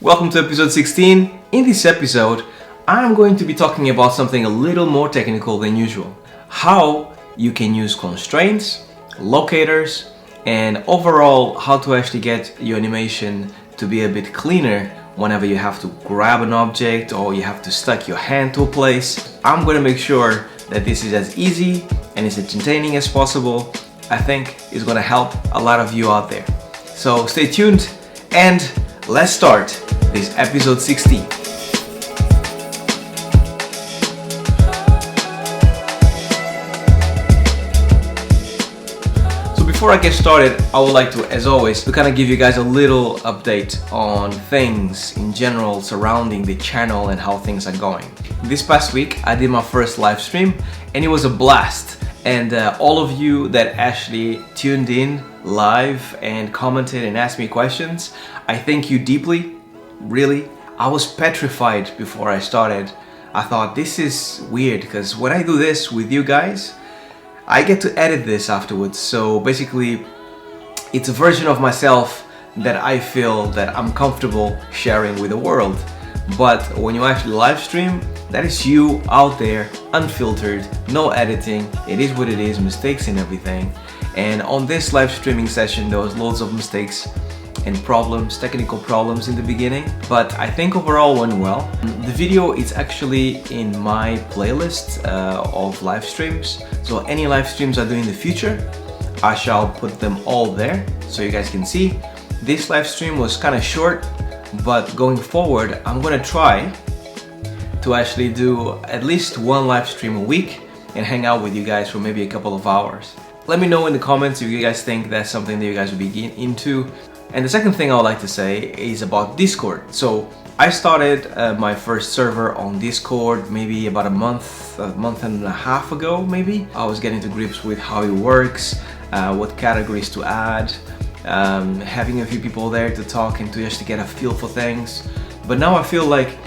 Welcome to episode 16. In this episode, I'm going to be talking about something a little more technical than usual. How you can use constraints, locators, and overall how to actually get your animation to be a bit cleaner whenever you have to grab an object or you have to stick your hand to a place. I'm going to make sure that this is as easy and as entertaining as possible. I think it's going to help a lot of you out there. So stay tuned and let's start this episode 16. So before I get started, I would like to, as always, to kind of give you guys a little update on things in general surrounding the channel and how things are going. This past week, I did my first live stream and it was a blast. And all of you that actually tuned in live and commented and asked me questions, I thank you deeply, really. I was petrified before I started. I thought this is weird because when I do this with you guys, I get to edit this afterwards. So basically, it's a version of myself that I feel that I'm comfortable sharing with the world. But when you actually live stream, that is you out there, unfiltered, no editing. It is what it is, mistakes and everything. And on this live streaming session, there was loads of mistakes and problems, technical problems in the beginning, but I think overall went well. The video is actually in my playlist of live streams. So any live streams I do in the future, I shall put them all there so you guys can see. This live stream was kind of short, but going forward, I'm gonna try to actually do at least one live stream a week and hang out with you guys for maybe a couple of hours. Let me know in the comments if you guys think that's something that you guys would be into. And the second thing I would like to say is about Discord. So I started my first server on Discord maybe about a month and a half ago maybe. I was getting to grips with how it works, what categories to add, having a few people there to talk and to actually get a feel for things. But now I feel like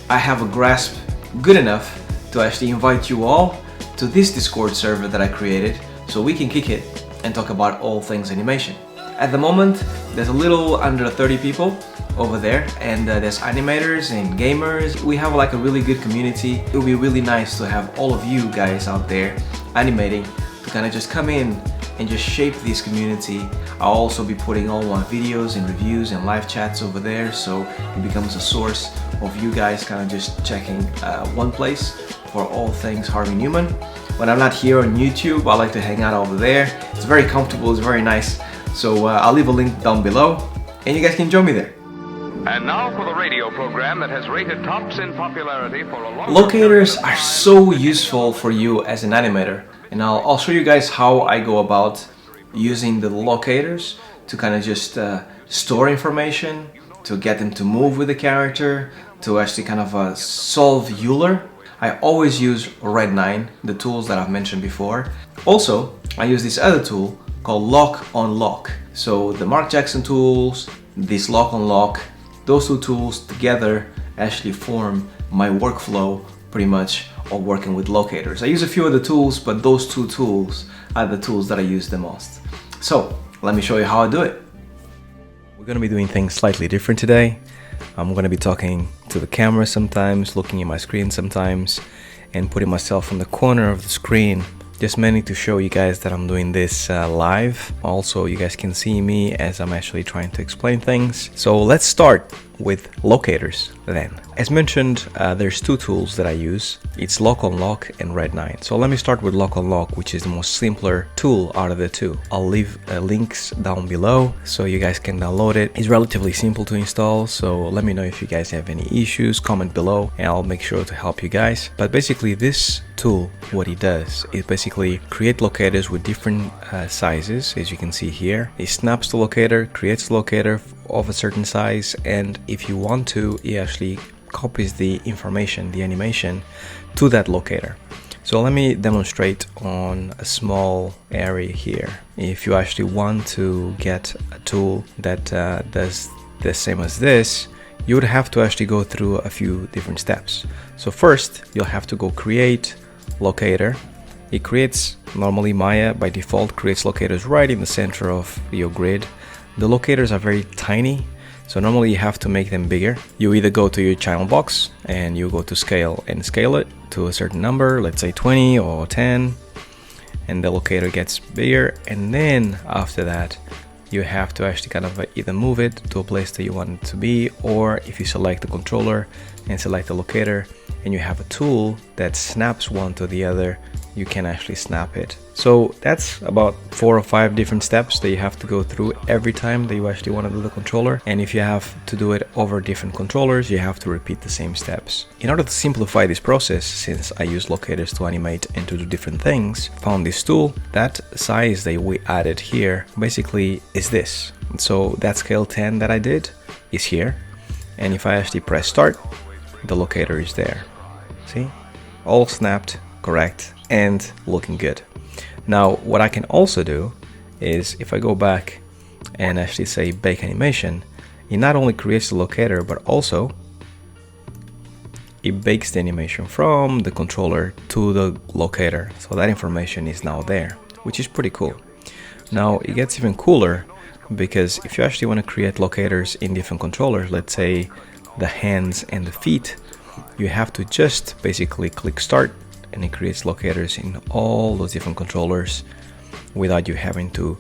I have a grasp good enough to actually invite you all to this Discord server that I created so we can kick it and talk about all things animation. At the moment, there's a little under 30 people over there, and there's animators and gamers. We have like a really good community. It would be really nice to have all of you guys out there animating to kind of just come in and just shape this community. I'll also be putting all my videos and reviews and live chats over there, so it becomes a source of you guys kind of just checking one place for all things Harvey Newman. When I'm not here on YouTube, I like to hang out over there. It's very comfortable, it's very nice. So I'll leave a link down below and you guys can join me there. And now for the radio program that has rated tops in popularity for a long Locators are so useful for you as an animator. And I'll show you guys how I go about using the locators to kind of just store information, to get them to move with the character, to actually kind of solve Euler. I always use Red 9, the tools that I've mentioned before. Also, I use this other tool called Lock on Lock. So the Mark Jackson tools, this Lock on Lock, those two tools together actually form my workflow pretty much of working with locators. I use a few other tools, but those two tools are the tools that I use the most. So let me show you how I do it. We're gonna be doing things slightly different today. I'm gonna be talking to the camera sometimes, looking at my screen sometimes, and putting myself in the corner of the screen. Just mainly to show you guys that I'm doing this live. Also, you guys can see me as I'm actually trying to explain things. So let's start with locators then. As mentioned, there's two tools that I use. It's Lock on Lock and Red 9. So let me start with Lock on Lock, which is the most simpler tool out of the two. I'll leave links down below so you guys can download it. It's relatively simple to install, so let me know if you guys have any issues, comment below and I'll make sure to help you guys. But basically this tool, what it does is basically create locators with different sizes, as you can see here. It snaps the locator, creates the locator of a certain size, and if you want to, it actually copies the information, the animation, to that locator. So let me demonstrate on a small area here. If you actually want to get a tool that does the same as this, you would have to actually go through a few different steps. So first, you'll have to go create locator. It creates, normally Maya by default creates locators right in the center of your grid. The locators are very tiny, So normally you have to make them bigger. You either go to your channel box and you go to scale and scale it to a certain number, let's say 20 or 10, and the locator gets bigger. And then after that, you have to actually kind of either move it to a place that you want it to be, or if you select the controller and select the locator and you have a tool that snaps one to the other, you can actually snap it. So that's about 4 or 5 different steps that you have to go through every time that you actually want to do the controller. And if you have to do it over different controllers, you have to repeat the same steps. In order to simplify this process, since I use locators to animate and to do different things, found this tool. That size that we added here basically is this. So that scale 10 that I did is here. And if I actually press start, the locator is there. See? All snapped, correct, and looking good. Now what I can also do is, if I go back and actually say bake animation, it not only creates the locator, but also it bakes the animation from the controller to the locator. So that information is now there, which is pretty cool. Now it gets even cooler, because if you actually want to create locators in different controllers, let's say the hands and the feet, you have to just basically click start and it creates locators in all those different controllers without you having to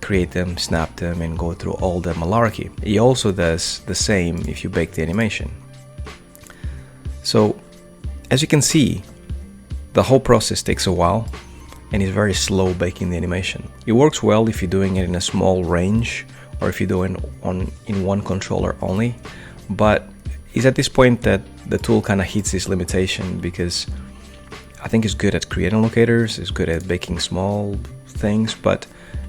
create them, snap them, and go through all the malarkey. It also does the same if you bake the animation. So as you can see, the whole process takes a while and is very slow baking the animation. It works well if you're doing it in a small range or if you're doing in one controller only, but it's at this point that the tool kind of hits this limitation, because I think it's good at creating locators, it's good at baking small things, but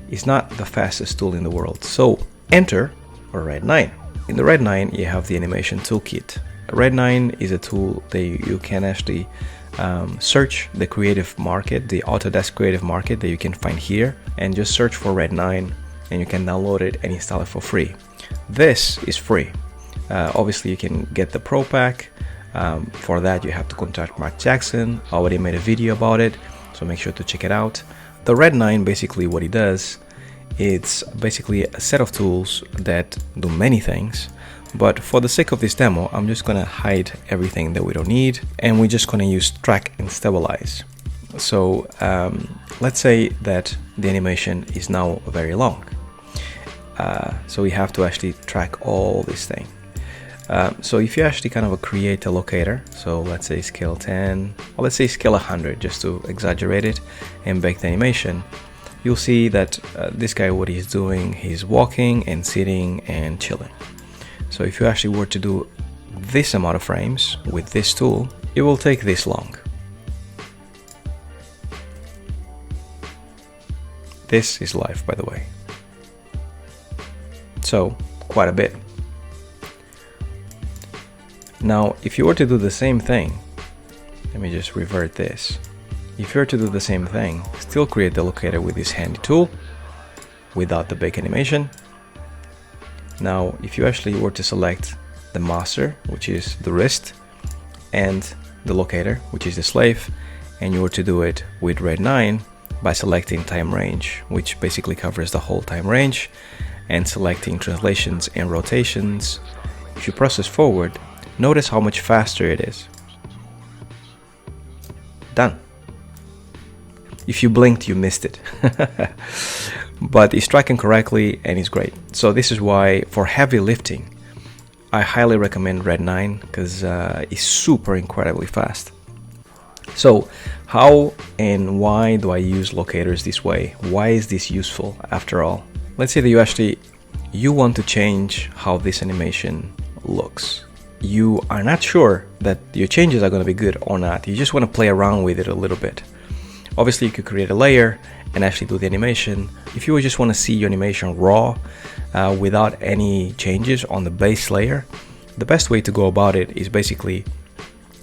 it's not the fastest tool in the world. So enter a Red 9. In the Red 9 you have the animation toolkit. Red 9 is a tool that you can actually search the creative market, the Autodesk creative market that you can find here, and just search for Red 9 and you can download it and install it for free. This is free. Obviously you can get the Pro Pack. For that you have to contact Mark Jackson. I already made a video about it, so make sure to check it out. The Red 9, basically what it does, it's basically a set of tools that do many things, but for the sake of this demo I'm just gonna hide everything that we don't need, and we're just gonna use track and stabilize. So let's say that the animation is now very long, so we have to actually track all this thing. So if you actually kind of create a locator, so let's say scale 10, or let's say scale 100 just to exaggerate it, and bake the animation, you'll see that this guy, what he's doing, he's walking and sitting and chilling. So if you actually were to do this amount of frames with this tool, it will take this long. This is live, by the way. So quite a bit. Now, if you were to do the same thing, let me just revert this. If you were to do the same thing, still create the locator with this handy tool, without the bake animation. Now, if you actually were to select the master, which is the wrist, and the locator, which is the slave, and you were to do it with Red 9 by selecting time range, which basically covers the whole time range, and selecting translations and rotations, if you process forward, notice how much faster it is. Done. If you blinked, you missed it. But it's tracking correctly and it's great. So this is why for heavy lifting, I highly recommend Red 9, because it's super incredibly fast. So how and why do I use locators this way? Why is this useful after all? Let's say that you want to change how this animation looks. You are not sure that your changes are going to be good or not. You just want to play around with it a little bit. Obviously you could create a layer and actually do the animation. If you just want to see your animation raw without any changes on the base layer, the best way to go about it is basically,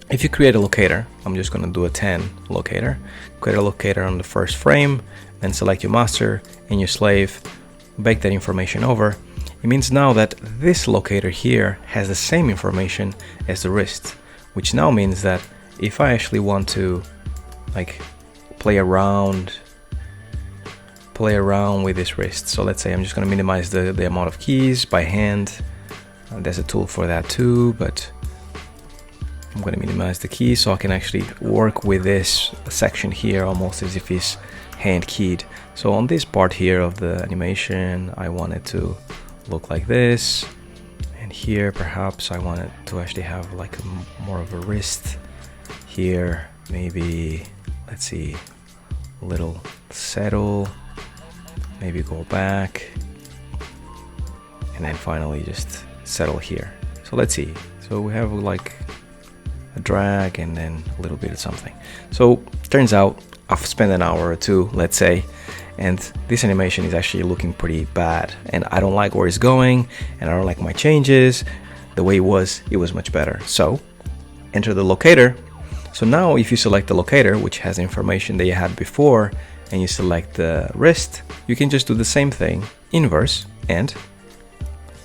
if you create a locator, I'm just going to do a 10 locator, create a locator on the first frame, then select your master and your slave, bake that information over. It means now that this locator here has the same information as the wrist, which now means that if I actually want to like play around with this wrist, so let's say I'm just going to minimize the amount of keys by hand, there's a tool for that too, but I'm going to minimize the key so I can actually work with this section here almost as if it's hand keyed. So on this part here of the animation, I want it to look like this, and here perhaps I want it to actually have like more of a wrist. Here maybe, let's see, a little settle, maybe go back, and then finally just settle here. So let's see, so we have like a drag and then a little bit of something. So turns out I've spent an hour or two, let's say, and this animation is actually looking pretty bad, and I don't like where it's going, and I don't like my changes. The way it was much better. So enter the locator. So now if you select the locator, which has information that you had before, and you select the wrist, you can just do the same thing, inverse, and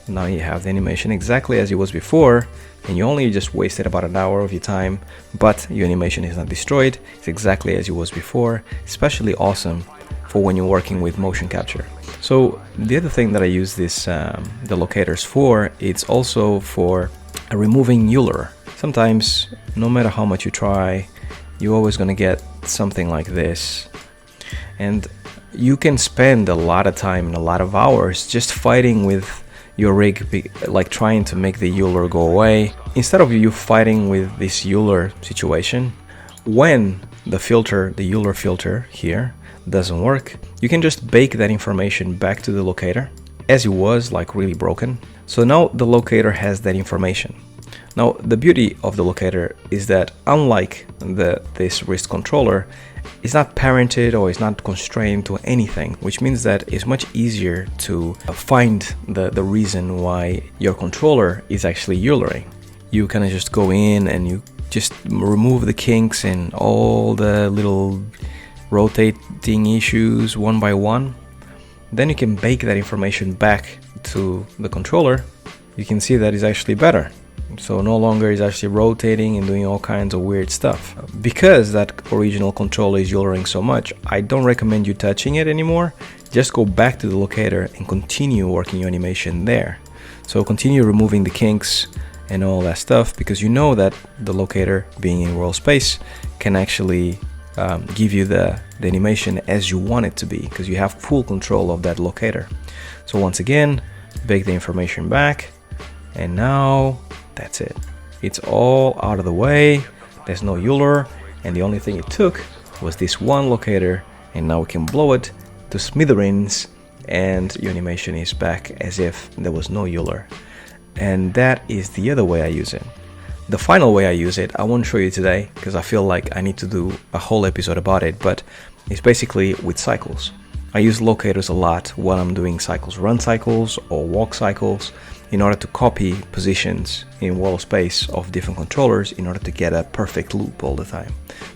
now you have the animation exactly as it was before, and you only just wasted about an hour of your time, but your animation is not destroyed. It's exactly as it was before, especially awesome for when you're working with motion capture. So the other thing that I use this the locators for, it's also for removing Euler. Sometimes, no matter how much you try, you're always going to get something like this. And you can spend a lot of time and a lot of hours just fighting with your rig, like trying to make the Euler go away. Instead of you fighting with this Euler situation, when the Euler filter here doesn't work, you can just bake that information back to the locator as it was, like really broken. So now the locator has that information. Now the beauty of the locator is that unlike this wrist controller, it's not parented or it's not constrained to anything, which means that it's much easier to find the reason why your controller is actually Eulering. You kind of just go in and you just remove the kinks and all the little rotating issues one by one. Then you can bake that information back to the controller. You can see that it's actually better. So no longer is actually rotating and doing all kinds of weird stuff. Because that original controller is Eulering so much, I don't recommend you touching it anymore. Just go back to the locator and continue working your animation there. So continue removing the kinks and all that stuff, because you know that the locator, being in world space, can actually give you the animation as you want it to be, because you have full control of that locator. So once again, bake the information back, and now that's it. It's all out of the way. There's no Euler, and the only thing it took was this one locator, and now we can blow it to smithereens, and your animation is back as if there was no Euler. And that is the other way I use it. The final way I use it, I won't show you today because I feel like I need to do a whole episode about it, but it's basically with cycles. I use locators a lot when I'm doing cycles, run cycles or walk cycles, in order to copy positions in world space of different controllers in order to get a perfect loop all the time.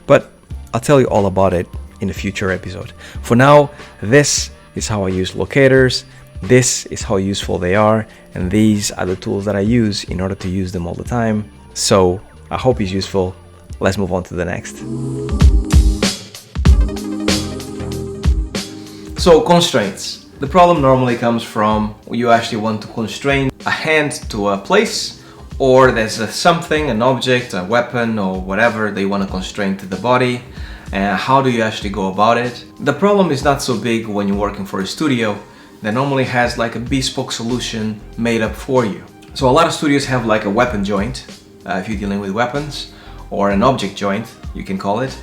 But I'll tell you all about it in a future episode. For now, this is how I use locators, this is how useful they are, and these are the tools that I use in order to use them all the time. So I hope it's useful. Let's move on to the next. So constraints. The problem normally comes from you actually want to constrain a hand to a place, or there's something, an object, a weapon, or whatever they want to constrain to the body. And how do you actually go about it? The problem is not so big when you're working for a studio that normally has like a bespoke solution made up for you. So a lot of studios have like a weapon joint, if you're dealing with weapons, or an object joint, you can call it.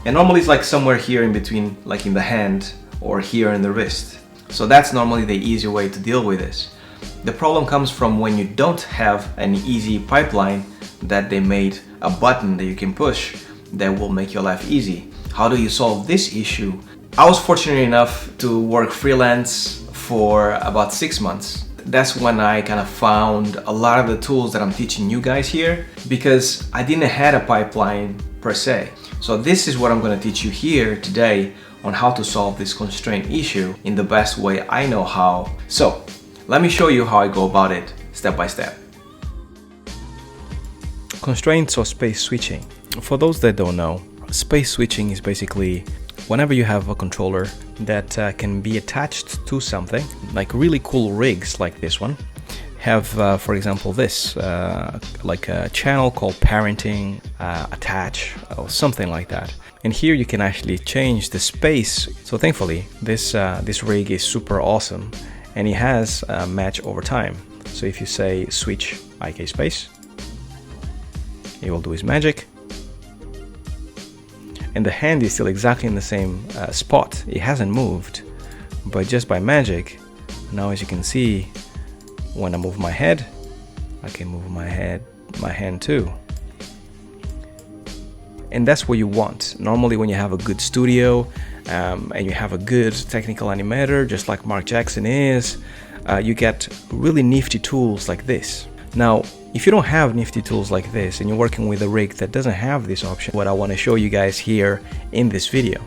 And normally it's like somewhere here in between, like in the hand or here in the wrist. So that's normally the easier way to deal with this. The problem comes from when you don't have an easy pipeline that they made a button that you can push that will make your life easy. How do you solve this issue? I was fortunate enough to work freelance for about 6 months. That's when I kind of found a lot of the tools that I'm teaching you guys here, because I didn't have a pipeline per se. So this is what I'm going to teach you here today on how to solve this constraint issue in the best way I know how. So let me show you how I go about it step by step. Constraints or space switching. For those that don't know, space switching is basically whenever you have a controller that can be attached to something, like really cool rigs like this one, have, for example, this, like a channel called parenting, attach, or something like that. And here you can actually change the space. So thankfully, this rig is super awesome, and it has a match over time. So if you say switch IK space, it will do its magic. And the hand is still exactly in the same spot. It hasn't moved, but just by magic, now as you can see, when I move my head, I can move my hand too. And that's what you want. Normally when you have a good studio and you have a good technical animator, just like Mark Jackson is, you get really nifty tools like this. Now, if you don't have nifty tools like this and you're working with a rig that doesn't have this option, what I want to show you guys here in this video.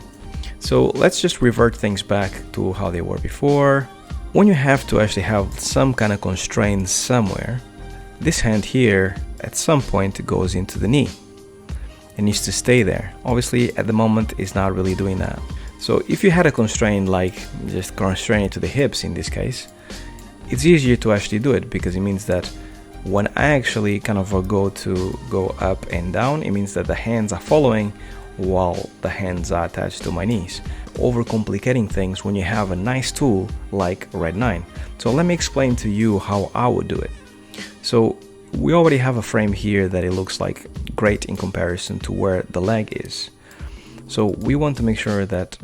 So let's just revert things back to how they were before. When you have to actually have some kind of constraints somewhere, this hand here at some point goes into the knee. It needs to stay there. Obviously at the moment it's not really doing that. So if you had a constraint like just constrain it to the hips in this case, it's easier to actually do it because it means that when I actually kind of go up and down, it means that the hands are following while the hands are attached to my knees. Overcomplicating things when you have a nice tool like Red 9. So let me explain to you how I would do it. So we already have a frame here that it looks like great in comparison to where the leg is. So we want to make sure that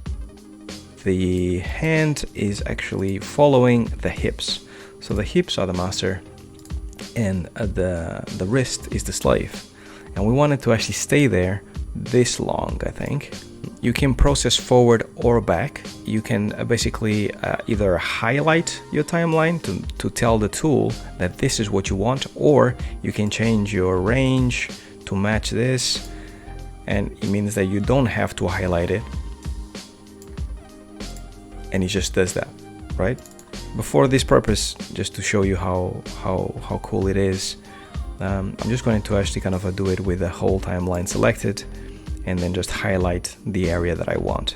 the hand is actually following the hips. So the hips are the master and the wrist is the slave. And we want it to actually stay there this long, I think. You can process forward or back. You can basically either highlight your timeline to tell the tool that this is what you want, or you can change your range to match this, and it means that you don't have to highlight it, and it just does that, right? Before this purpose, just to show you how cool it is, I'm just going to actually kind of do it with the whole timeline selected and then just highlight the area that I want.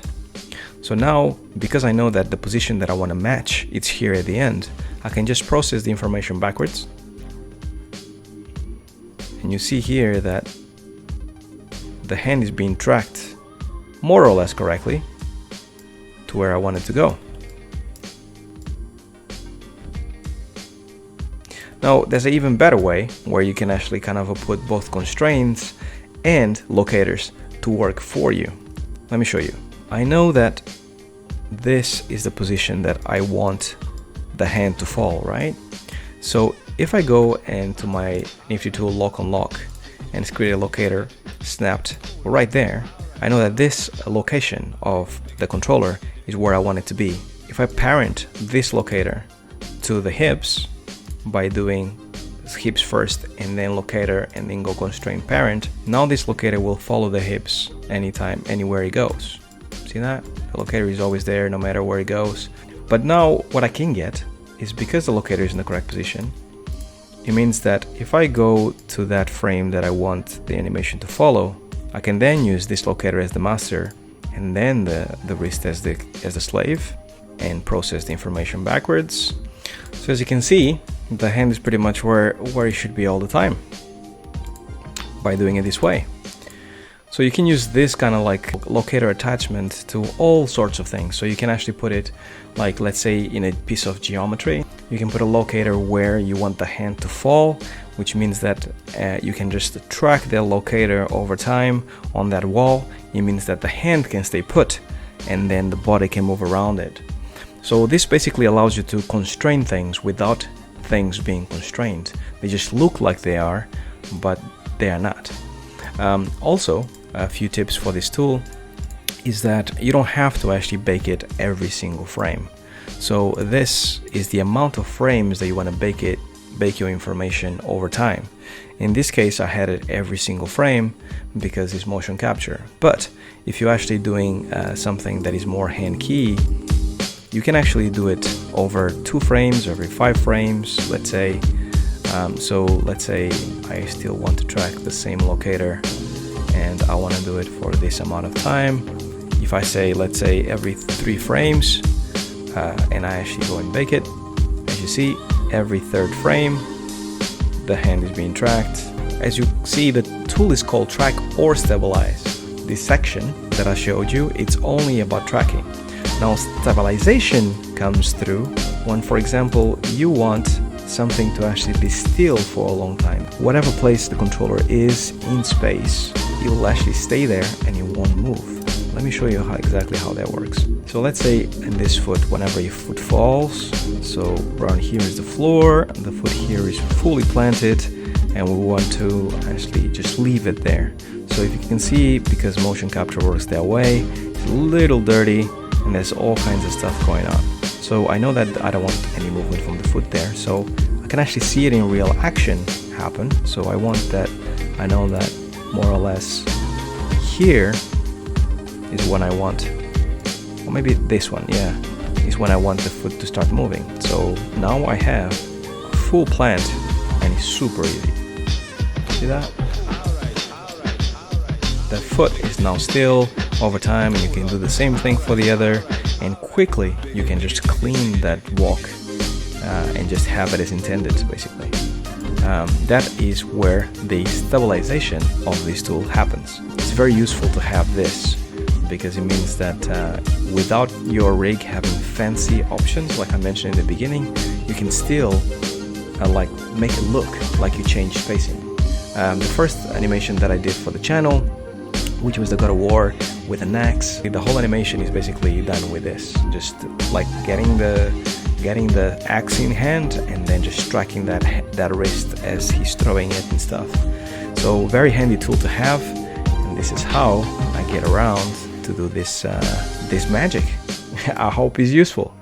So now, because I know that the position that I want to match, it's here at the end, I can just process the information backwards. And you see here that the hand is being tracked more or less correctly to where I want it to go. Now, there's an even better way where you can actually kind of put both constraints and locators to work for you. Let me show you. I know that this is the position that I want the hand to fall, right? So if I go into my nifty tool lock on lock and create a locator snapped right there, I know that this location of the controller is where I want it to be. If I parent this locator to the hips by doing hips first and then locator and then go constraint parent, now this locator will follow the hips anytime, anywhere it goes. See that? The locator is always there no matter where it goes. But now what I can get is, because the locator is in the correct position, it means that if I go to that frame that I want the animation to follow, I can then use this locator as the master and then the wrist as the slave and process the information backwards. So as you can see, the hand is pretty much where it should be all the time by doing it this way. So you can use this kind of like locator attachment to all sorts of things. So you can actually put it like, let's say in a piece of geometry, you can put a locator where you want the hand to fall, which means that you can just track the locator over time on that wall. It means that the hand can stay put and then the body can move around it. So this basically allows you to constrain things without things being constrained. They just look like they are, but they are not. Also, a few tips for this tool is that you don't have to actually bake it every single frame. So this is the amount of frames that you want to bake your information over time. In this case, I had it every single frame because it's motion capture. But if you're actually doing something that is more hand key, you can actually do it over 2 frames, every 5 frames, let's say. So let's say I still want to track the same locator and I want to do it for this amount of time. If I say, let's say every 3 frames, and I actually go and bake it, as you see, every third frame, the hand is being tracked. As you see, the tool is called track or stabilize. This section that I showed you, it's only about tracking. Now stabilization comes through when, for example, you want something to actually be still for a long time. Whatever place the controller is in space, it will actually stay there and it won't move. Let me show you exactly how that works. So let's say in this foot, whenever your foot falls, so around here is the floor, and the foot here is fully planted, and we want to actually just leave it there. So if you can see, because motion capture works that way, it's a little dirty and there's all kinds of stuff going on. So I know that I don't want any movement from the foot there, so I can actually see it in real action happen. So I want that, I know that more or less here is when I want, or maybe this one, yeah, is when I want the foot to start moving. So now I have a full plant and it's super easy. See that? The foot is now still over time, and you can do the same thing for the other, and quickly you can just clean that walk and just have it as intended, basically. That is where the stabilization of this tool happens. It's very useful to have this because it means that without your rig having fancy options, like I mentioned in the beginning, you can still like make it look like you change spacing. The first animation that I did for the channel, which was the God of War with an axe, the whole animation is basically done with this, just like getting the axe in hand and then just striking that wrist as he's throwing it and stuff. So very handy tool to have, and this is how I get around to do this magic. I hope it's useful.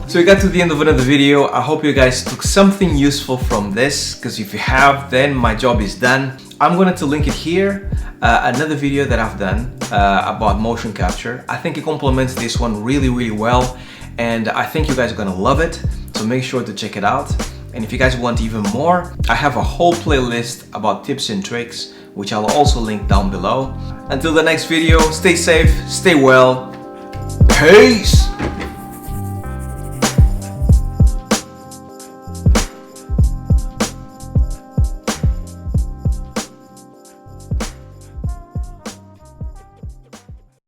So we got to the end of another video. I hope you guys took something useful from this, because if you have, then my job is done. I'm going to link it here, another video that I've done about motion capture. I think it complements this one really, really well, and I think you guys are going to love it, so make sure to check it out. And if you guys want even more, I have a whole playlist about tips and tricks, which I'll also link down below. Until the next video, stay safe, stay well, peace!